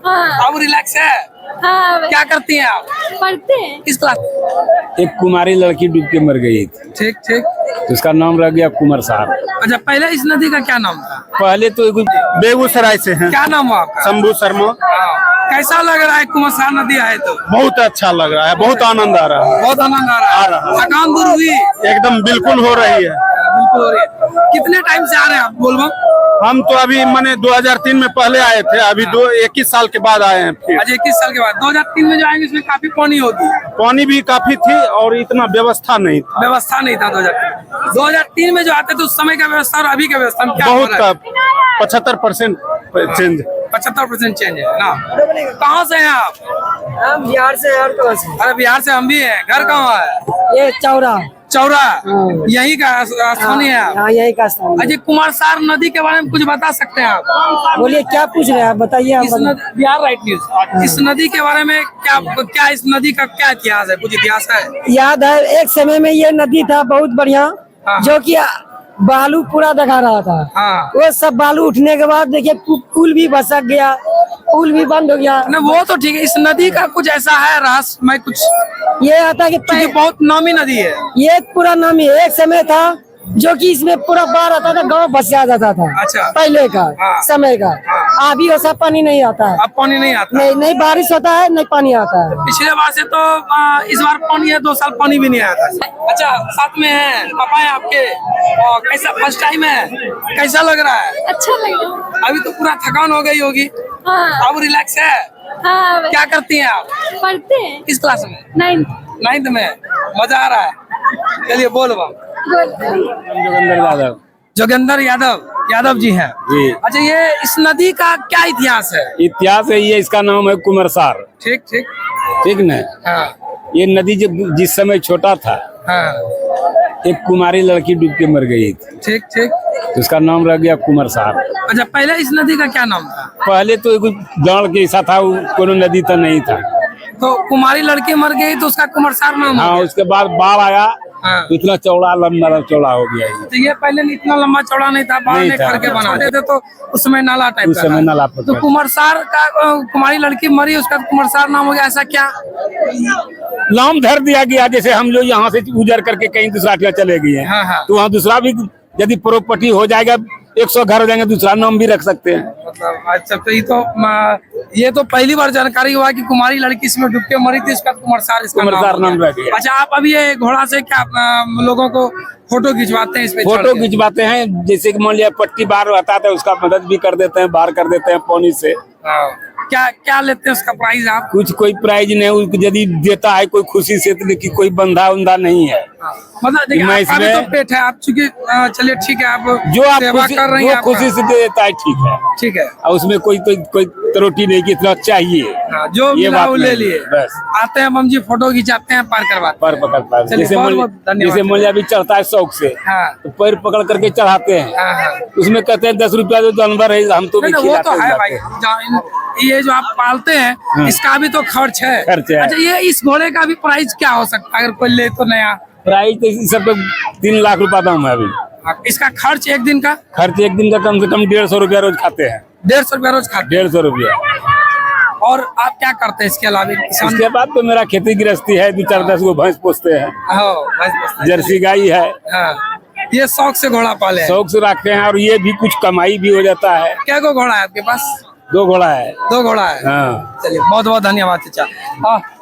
हाँ। अब रिलैक्स है। हाँ। क्या करती हैं आप? पढ़ते हैं। किस क्लास? एक कुमारी लड़की डूब के मर गई थी, ठीक ठीक। तो उसका नाम रह गया कुमार साहब। अच्छा, पहले इस नदी का क्या नाम था? पहले तो बेगूसराय से हैं, क्या नाम हुआ आपका? शंभू शर्मा। कैसा लग रहा है कुमारसार नदी आए तो? बहुत अच्छा लग रहा है, बहुत आनंद आ रहा है। बहुत आनंद आ रहा है। थकान दूर हुई? एकदम बिल्कुल हो रही है। बिल्कुल हो रही है। कितने टाइम से आ रहे हैं आप बोलबम? हम तो अभी मैंने 2003 में पहले आए थे, अभी 21 साल के बाद आए हैं फिर। आज 21 साल के बाद 2003 में जो आएंगे उसमें काफी पानी होगी। पानी भी काफी थी और इतना व्यवस्था नहीं था। व्यवस्था नहीं था 2003 में जो आते थे उस समय का व्यवस्था और अभी का व्यवस्था में क्या हो बहुत रहा है? 75% चेंज। 75% चेंज है ना। कहाँ से हैं आप? हम बिहार से हैं। और कहाँ से? अरे बिहार से हम भी हैं। घर कहाँ है? ये चौरा। चौरा यहीं का स्थानीय है आप? हाँ, यही का स्थान है। अजय कुमारसार नदी के बारे में कुछ बता सकते हैं आप? बोलिए क्या पूछ रहे हैं आप, बताइए। हम इस नदी बिहार राइट न्यूज, इस नदी के बारे में क्या इस नदी का क्या इतिहास है? कुछ इतिहास है? याद है एक समय में ये नदी था बहुत बढ़िया, हाँ। जो कि बालू पूरा दिखा रहा था। हाँ। वो सब बालू उठने के बाद देखिए पुल भी भसक गया, पुल भी बंद हो गया। नहीं वो तो ठीक है, इस नदी का कुछ ऐसा है रहस्य? मैं कुछ ये आता है कि क्योंकि बहुत नामी नदी है। ये पूरा नाम है। एक समय था जो कि इसमें पूरा बाढ़ आता था, गांव भसिया जाता था। अच्छा। पहले का हाँ। समय का। अभी वैसा पानी नहीं आता है। अब पानी नहीं आता? नहीं बारिश होता है, नहीं पानी आता है। पिछले बार से तो इस बार पानी है, 2 साल पानी भी नहीं आया था। अच्छा, साथ में है पापा है आपके, और कैसा फर्स्ट टाइम है? कैसा लग रहा है? अच्छा लग रहा है। अभी तो पूरा थकान हो गई होगी। हाँ। अब रिलैक्स है। हाँ। क्या करती हैं आप? पढ़ते हैं। किस क्लास में? 9th। 9th में। मजा आ रहा है। चलिए बोल बा। जोगिंदर यादव। जोगिंदर यादव जी हैं। जी। अच्छा, ये इस नदी का क्या इतिहास है? इतिहास है, ये इसका नाम है कुमारसार। ठीक ठीक। ठीक न? हाँ ये नदी जब जिस समय छोटा था, हाँ। एक कुमारी लड़की डूब के मर गई थी, ठीक ठीक। तो उसका नाम रह गया कुमार साहब। अच्छा, पहले इस नदी का क्या नाम था? पहले तो एक गाँव के ऐसा था, कोनो नदी तो नहीं था। तो कुमारी लड़की मर गई तो उसका कुमारसार नाम हो हाँ, गया। उसके बाद बाढ़ आया, हाँ। तो इतना चौड़ा लंबा चौड़ा हो गया ये। तो ये पहले इतना लंबा चौड़ा नहीं था, बाढ़ नहीं में था। करके बनाते थे तो उसमें नाला टाइप उस का समय था। नाला तो पकड़। कुमारसार का कुमारी लड़की मरी, उसका कुमारसार नाम हो गया, ऐसा क्या? नाम धर दिया गया, जैसे हम लोग यहाँ से गुजर करके कहीं दूसरा जगह चले गए हाँ, हाँ। हैं, तो वहाँ दूसरा भी यदि प्रॉपर्टी हो जाएगा, 100 घर हो जाएंगे, दूसरा नाम भी रख सकते हैं। मतलब अच्छा, तो ये तो पहली बार जानकारी हुआ कि कुमारी लड़की इसमें डूब के मरी थी, इसका कुमारसार इसका कुमारसार नाम हो नाम गया। रह गया। अच्छा, आप अभी ये घोड़ा से क्या लोगों को फोटो खिंचवाते हैं इस पे? चढ़ फोटो के? खिंचवाते हैं, जैसे कि मान लिया पट्टी बाहर रहता था, उसका मदद भी कर देते हैं, बाहर कर देते हैं पानी से। हाँ। क्या लेते हैं उसका प्राइस आप? कुछ कोई प्राइज नहीं, यदि देता है कोई खुशी से, तो देखिए कोई बंधा उंधा नहीं है। मतलब देखिए, मैं आपका भी इसमें- तो पेट है, आप चूंकि चलिए ठीक है, आप जो आप सेवा कर रही जो हैं आपका। खुशी से दे देता है, ठीक है। ठीक है। और उसमें कोई त्रुटि नहीं कि इतना चाहिए, हाँ, जो ये मिला बात वो ले नहीं, लिए। बस। आते हैं हम जी, फोटो खिंचाते हैं, पार करवाते पैर पकड़ पाए, चलिए, बहुत-बहुत धन्यवाद। जैसे मान लिया अभी चढ़ता है शौक से, हैं। हाँ तो पैर पकड़ करके चढ़ाते हैं। हाँ हाँ। उसमें कहते हैं 10 रुपया जो जानवर है, हम तो भी नहीं, वो तो खिलाते है जाते भाई। हैं। ये जो आप पालते हैं, इसका भी तो खर्च है। खर्च है। अच्छा, ये इस घोड़े का भी प्राइस क्या हो सकता है अगर कोई ले तो नया? प्राइस तो इस सब 3 लाख रुपया दाम है अभी। इसका खर्च एक दिन का? खर्च एक दिन का कम से कम 150 रुपया रोज खाते हैं। 150 रुपया रोज खाते 150 रुपया। हैं। और आप क्या करते हैं इसके अलावा? किसान? उसके बाद तो मेरा खेती गृहस्थी है, 2-4-10 गो भैंस पोसते हैं, हाँ, भैंस पोसते हैं। जर्सी गाय है। हाँ, ये शौक से घोड़ा पाले हैं। शौक से रखते हैं, और ये भी कुछ कमाई भी हो जाता है। क्या को घोड़ा है आपके पास? 2 घोड़ा है। 2 घोड़ा है। हाँ। चलिए, बहुत बहुत धन्यवाद चाचा। हाँ।